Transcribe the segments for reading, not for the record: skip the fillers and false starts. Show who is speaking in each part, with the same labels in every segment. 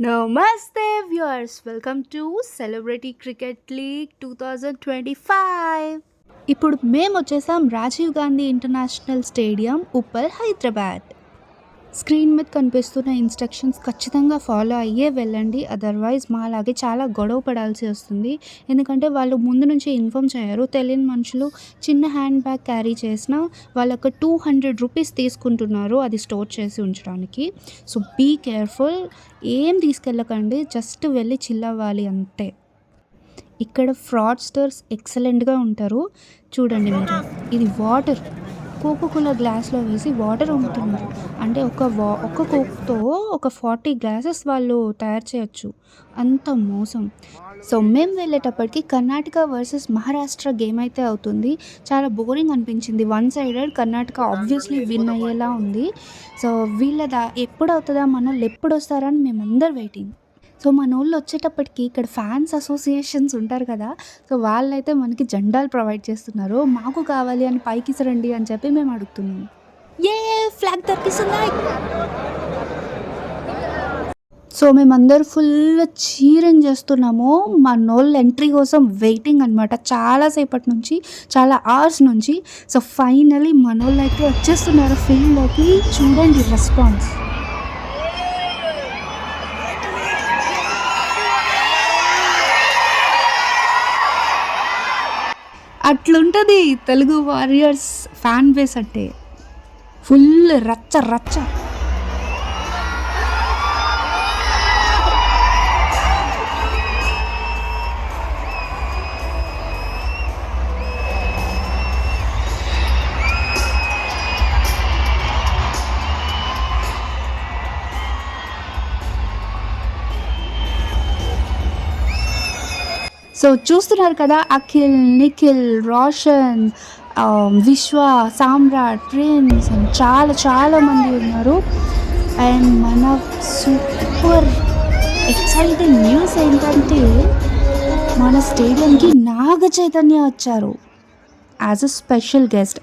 Speaker 1: Namaste viewers, welcome to Celebrity Cricket League 2025. ఇప్పుడు మేము వచ్చేసాం Rajiv Gandhi international stadium Uppal Hyderabad. Screen మీద కనిపిస్తున్న ఇన్స్ట్రక్షన్స్ ఖచ్చితంగా ఫాలో అయ్యే వెళ్ళండి. అదర్వైజ్ మాలాగే చాలా గొడవ పడాల్సి వస్తుంది. ఎందుకంటే వాళ్ళు ముందు నుంచి ఇన్ఫామ్ చేయరు. తెలియని మనుషులు చిన్న హ్యాండ్ బ్యాగ్ క్యారీ చేసినా వాళ్ళొక 200 రూపీస్ తీసుకుంటున్నారు అది స్టోర్ చేసి ఉంచడానికి. So be careful. ఏం తీసుకెళ్ళకండి, జస్ట్ వెళ్ళి చిల్ అవ్వాలి అంతే. ఇక్కడ ఫ్రాడ్స్టర్స్ ఎక్సలెంట్గా ఉంటారు. చూడండి మీరు, ఇది వాటర్ కోకోకోలా గ్లాస్లో వేసి వాటర్ అమ్ముతున్నారు. అంటే ఒక కోక్తో ఒక 40 గ్లాసెస్ వాళ్ళు తయారు చేయొచ్చు. అంత మోసం. సో మేము వెళ్ళేటప్పటికి కర్ణాటక వర్సెస్ మహారాష్ట్ర గేమ్ అయితే అవుతుంది. చాలా బోరింగ్ అనిపించింది. One sided. Karnataka obviously win అయ్యేలా ఉంది. సో ఎప్పుడు అవుతుందా, మనోళ్ళు ఎప్పుడు వస్తారని మేమందరు వెయిటింగ్. సో మనోళ్ళు వచ్చేటప్పటికి ఇక్కడ ఫ్యాన్స్ అసోసియేషన్స్ ఉంటారు కదా, సో వాళ్ళైతే మనకి జెండాలు ప్రొవైడ్ చేస్తున్నారు. మాకు కావాలి అని పైకి రండి అని చెప్పి మేము అడుగుతున్నాము. ఫ్లాగ్ తప్పిస్తున్నాయి. సో మేమందరూ ఫుల్ చీరింగ్ చేస్తున్నాము. మనోళ్ళు ఎంట్రీ కోసం వెయిటింగ్ అనమాట, చాలాసేపటి నుంచి, చాలా అవర్స్ నుంచి. సో ఫైనలీ మనోళ్ళు అయితే వచ్చేస్తున్నారు ఫీల్డ్లోకి. చూడండి రెస్పాన్స్. అట్లుంటుంది తెలుగు వారియర్స్ ఫ్యాన్ బేస్ అంటే. ఫుల్ రచ్చ రచ్చ. సో చూస్తున్నారు కదా, అఖిల్, నిఖిల్, రోషన్, విశ్వ, సామ్రాట్, ప్రిన్స్ అండ్ చాలా మంది ఉన్నారు. అండ్ మన సూపర్ ఎక్సైటింగ్ న్యూస్ ఏంటంటే మన స్టేడియంకి నాగ చైతన్య వచ్చారు as a special guest.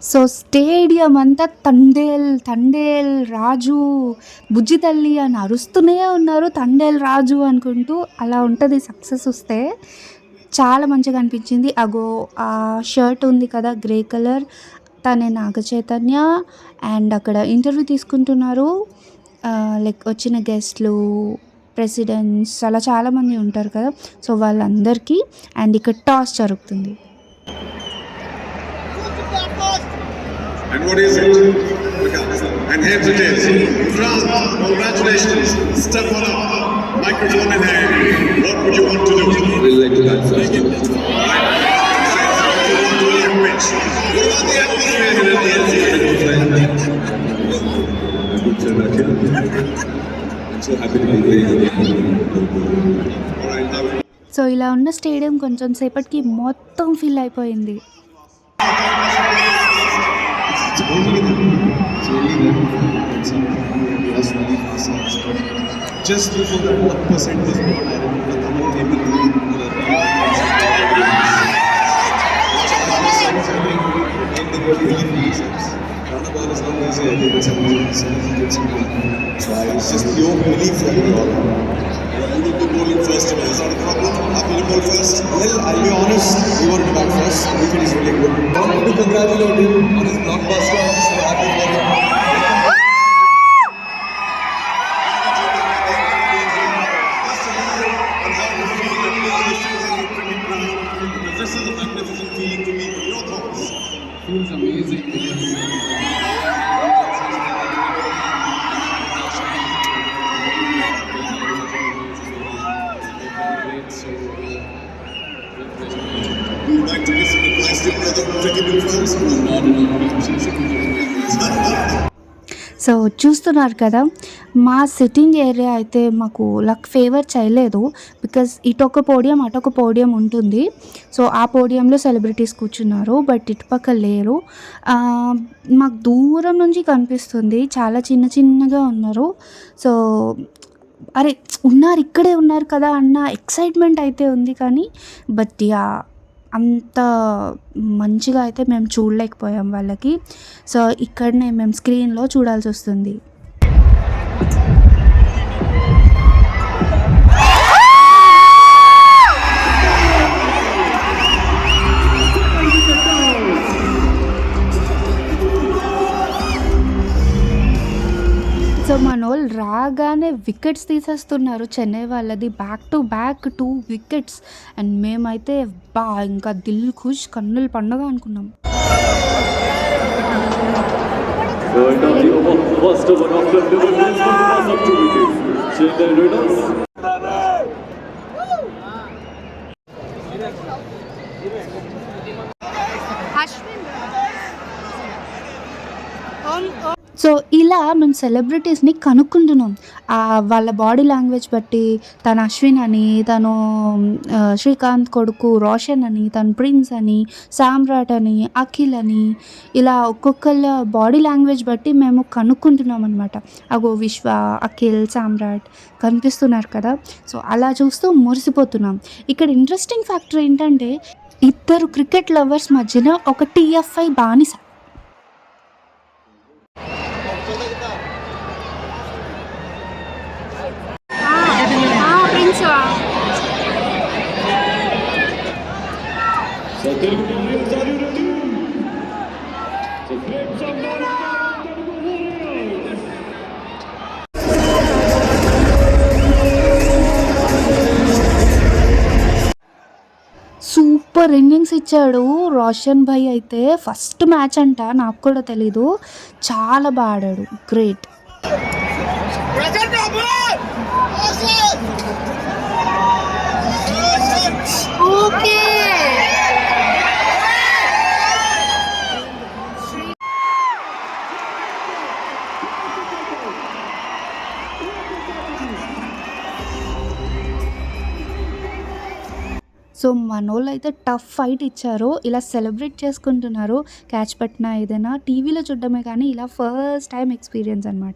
Speaker 1: So stadium అంతా తండేల్ రాజు, బుజ్జి తల్లి అని అరుస్తూనే ఉన్నారు. తండేల్ రాజు అనుకుంటూ. అలా ఉంటుంది సక్సెస్ వస్తే. చాలా మంచిగా అనిపించింది. అగో ఆ షర్ట్ ఉంది కదా గ్రే కలర్, తనే నాగ చైతన్య. అండ్ అక్కడ ఇంటర్వ్యూ తీసుకుంటున్నారు లైక్ వచ్చిన గెస్ట్లు, ప్రెసిడెంట్స్, అలా చాలామంది ఉంటారు కదా, సో వాళ్ళందరికీ. అండ్ ఇక్కడ టాస్ జరుగుతుంది.
Speaker 2: And what is it? And heads it is. France, congratulations. Step on up. Microphone in hand. What would you want to do?
Speaker 3: We'd like to bat first.
Speaker 2: What about the atmosphere here at the end?
Speaker 3: Good friend Akhil. I'm so happy to be here.
Speaker 2: All right, now.
Speaker 1: So ఇలా ఉన్న stadium కొంచెం సేపటికి మొత్తం fill అయిపోయింది.
Speaker 3: It's only then it was really fast.
Speaker 2: Just before that 1% was born, I remember Tamil came in
Speaker 3: Not about as long as I think it's just pure belief that we all have.
Speaker 2: You will be bowling first of all. Is that a problem? Happy to bowl first?
Speaker 3: Well, I'll be honest, we wanted to bat first. We finished really good. I want to congratulate him on his blockbuster. I'm so happy for him.
Speaker 2: This is a magnificent feeling to me. Your thoughts?
Speaker 3: Feels amazing because
Speaker 2: Would you like to give some advice to your brother cricket in France?
Speaker 1: So చూస్తున్నారు కదా, మా sitting area అయితే మాకు luck favour చేయలేదు. Because ఇటొక podium అటొక podium ఉంటుంది. So ఆ పోడియంలో celebrities కూర్చున్నారు, but ఇటుపక్క లేరు. మాకు దూరం నుంచి కనిపిస్తుంది, చాలా చిన్నగా ఉన్నారు. సో అరే! ఉన్నారు, ఇక్కడే ఉన్నారు కదా అన్న ఎక్సైట్‌మెంట్ అయితే ఉంది కానీ, బట్ యాహ్! అంత మంచిగా అయితే మేము చూడలేకపోయాం వాళ్ళకి. సో, ఇక్కడనే మేము స్క్రీన్‌లో చూడాల్సొస్తుంది. సో, మనోళ్ళు రాగానే వికెట్స్ తీసేస్తున్నారు చెన్నై వాళ్ళది. Back to back 2 wickets. And మేమైతే ఇంకా దిల్ ఖుష్ కన్నుల పండుగ అనుకున్నాం.
Speaker 4: Right now, the first over of the 11 is going to pass up 2 wickets. Chennai Raiders.
Speaker 1: So, ఇలా మేము సెలబ్రిటీస్‌ని కనుక్కుంటున్నాం. వాళ్ళ బాడీ లాంగ్వేజ్ బట్టి తను అశ్విన్ అని, తను శ్రీకాంత్ కొడుకు రోషన్ అని, తను ప్రిన్స్ అని, సామ్రాట్ అని, అఖిల్ అని, ఇలా ఒక్కొక్కళ్ళ బాడీ లాంగ్వేజ్ బట్టి మేము కనుక్కుంటున్నాం అనమాట. అగో విశ్వ, అఖిల్, సామ్రాట్ కనిపిస్తున్నారు కదా! సో, అలా చూస్తూ మురిసిపోతున్నాం. ఇక్కడ ఇంట్రెస్టింగ్ ఫ్యాక్టర్ ఏంటంటే, ఇద్దరు క్రికెట్ లవర్స్ మధ్యన ఒక టీఎఫ్ఐ బానిస.
Speaker 4: So, Telugu Warriors, are you ready? So, great job, Telugu Warriors.
Speaker 1: Super innings ఇచ్చాడు రోషన్ భాయ్ అయితే. ఫస్ట్ మ్యాచ్ అంట, నాకు కూడా తెలీదు. చాలా బాగా ఆడాడు. గ్రేట్. ఓకే. సో, మనోళ్ళైతే టఫ్ ఫైట్ ఇచ్చారు. ఇలా సెలబ్రేట్ చేసుకుంటున్నారు. క్యాచ్ పట్టినా ఏదైనా టీవీలో చూడడమే కానీ ఇలా ఫస్ట్ టైం ఎక్స్‌పీరియన్స్ అనమాట.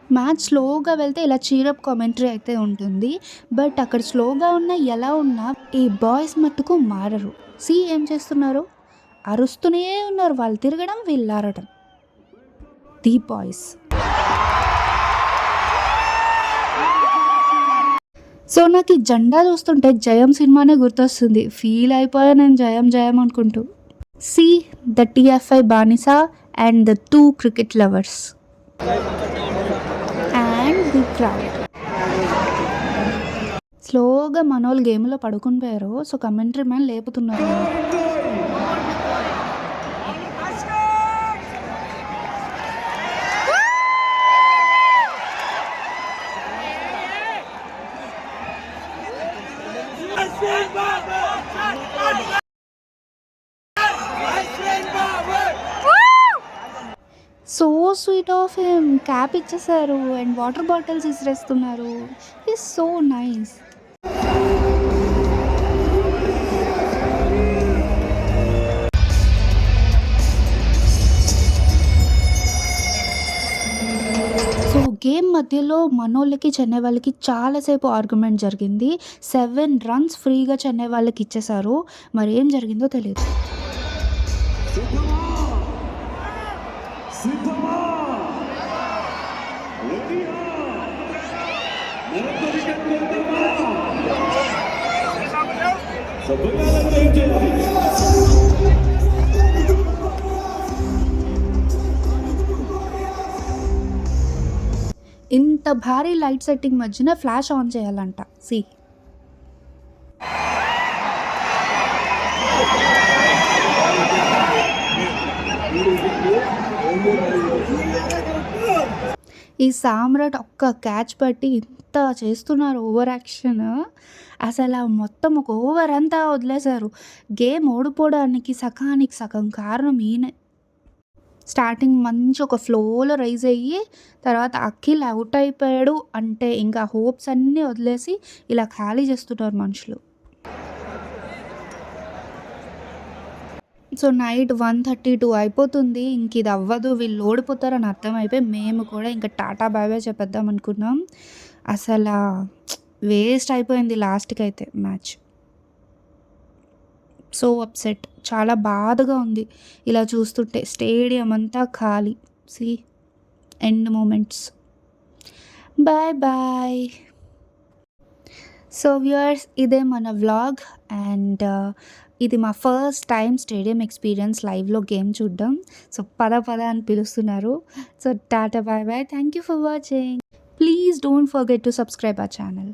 Speaker 1: మ్యాచ్ స్లోగా వెళ్తే ఇలా చీరప్ కామెంటరీ అయితే ఉంటుంది. బట్ అక్కడ స్లోగా ఉన్నా ఎలా ఉన్నా ఈ బాయ్స్ మట్టుకు మారరు. ఏం చేస్తున్నారు? అరుస్తూనే ఉన్నారు. వాళ్ళు తిరగడం, వీళ్ళు ఆడటం. The boys. సో, నాకు ఈ జెండా చూస్తుంటే జయం సినిమానే గుర్తొస్తుంది. ఫీల్ అయిపోయా నేను జయం జయం అనుకుంటూ. ద టీఎఫ్ఐ బానిస and the 2 cricket lovers and the crowd. స్లోగా మనోళ్ళు గేమ్లో పడుకుని పోయారు. సో, కమెంటరీ మ్యాన్ లేపుతున్నారు. So sweet of him. Cap ఇచ్చేసారు అండ్ వాటర్ బాటిల్స్ ఇసిరేస్తున్నారు. Is so nice. So, game మధ్యలో మనోళ్ళకి చెన్నై వాళ్ళకి చాలాసేపు ఆర్గ్యుమెంట్ జరిగింది. 7 రన్స్ ఫ్రీగా చెన్నై వాళ్ళకి ఇచ్చేశారు. మరి ఏం జరిగిందో తెలియదు. ఇంత భారీ లైట్ సెట్టింగ్ మధ్యన ఫ్లాష్ ఆన్ చేయాలంట. ఈ సామ్రాట్ ఒక్క క్యాచ్ పట్టి ఇంత చేస్తున్నారు ఓవర్ యాక్షన్. అసలు మొత్తం ఒక ఓవర్ అంతా వదిలేశారు. గేమ్ ఓడిపోవడానికి సగానికి సగం కారణం ఈయనే. స్టార్టింగ్ మంచి ఒక ఫ్లోలో రైజ్ అయ్యి తర్వాత అఖిల్ అవుట్ అయిపోయాడు అంటే ఇంకా హోప్స్ అన్నీ వదిలేసి ఇలా ఖాళీ చేస్తున్నారు మనుషులు. సో నైట్ 1:32 అయిపోతుంది. ఇంక ఇది అవ్వదు, వీళ్ళు ఓడిపోతారని అర్థమైపోయి మేము కూడా ఇంకా టాటా బాయ్ బాయ్ చెప్పేద్దాం అనుకున్నాం. అసలా వేస్ట్ అయిపోయింది లాస్ట్‌కైతే మ్యాచ్. సో అప్సెట్, చాలా బాధగా ఉంది ఇలా చూస్తుంటే. స్టేడియం అంతా ఖాళీ. See end moments. Bye bye. So viewers, ఇదే మన వ్లాగ్ అండ్ ఇది మా ఫస్ట్ టైం స్టేడియం ఎక్స్పీరియన్స్ లైవ్లో గేమ్ చూడడం. సో పద అని పిలుస్తున్నారు. So tata bye bye. Thank you for watching. Please don't forget to subscribe our channel.